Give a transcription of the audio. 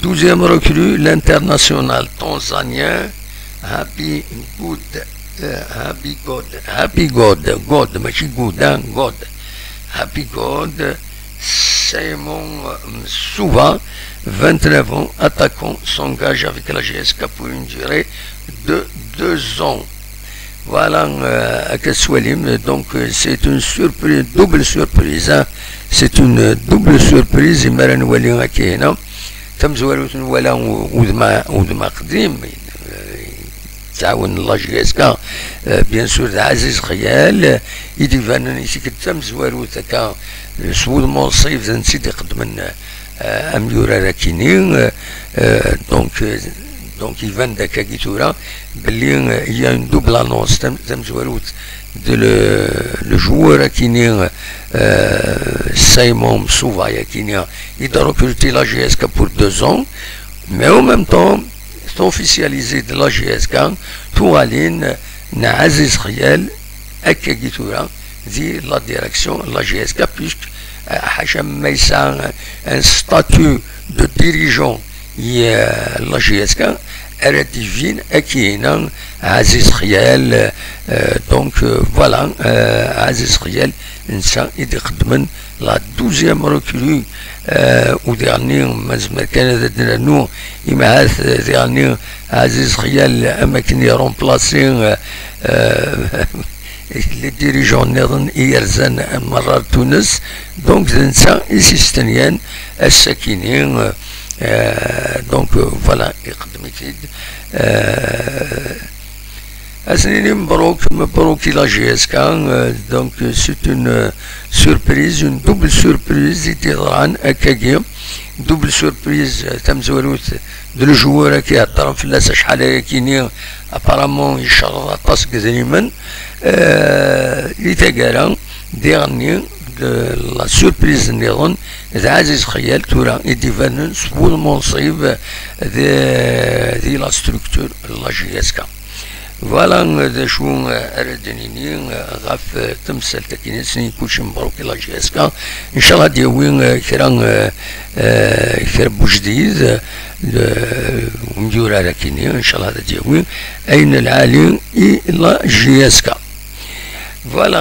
12e recrue, l'international tanzanien Happy God, ماشي good, God. Happy God, Simon Msuva, 29 ans, attaquant, s'engage avec la GSK pour une durée de 2 ans. Voilà, donc c'est une surprise, double surprise, hein. C'est une double surprise. Imran Wali Akina, تم زوالوت ولا ودما قديم تعاون الله جيسكا بيان سور عزيز خيال يدي فان يسكت تم زوالوت كا سود مصيف نسيت يقدم اميورا راكينين دونك يفان داكا كيتورا بلي هي اون دوبل انونس تم زوالوت de le joueur Akinia, Simon Msuva Akinia, il a recruté la GSK pour 2 ans, mais en même temps, c'est officialisé de la GSK, Toualine, Aziz Riel, Akagitura, dit la direction de la GSK, puisque Hacham Maïsa, un statut de dirigeant, la GSK, divine Akina, Aziz Riel, donc voilà, Aziz Riel, la 12e recrue au dernier, nous, il m'a dernier, Aziz Riel, qui est remplacé les dirigeants Yerzan Marar Tunis, donc c'est un Sakinin. Donc voilà, Mbarouk la GSK, donc c'est une surprise, une double surprise, double surprise, de le joueur qui a apparemment il charge dernier. La surprise نيرون عزيز خيال تورا يديفانن سبول منصيب دي لا ستركتور لا جيسكا فوالا دا شو اردنيني غاف تمثال تاكين سنين كلشي مبروك لا جيسكا ان شاء الله ديوين كرا بوجديد ومديورا راكيني ان شاء الله ديوين اين العالي لا جيسكا فوالا.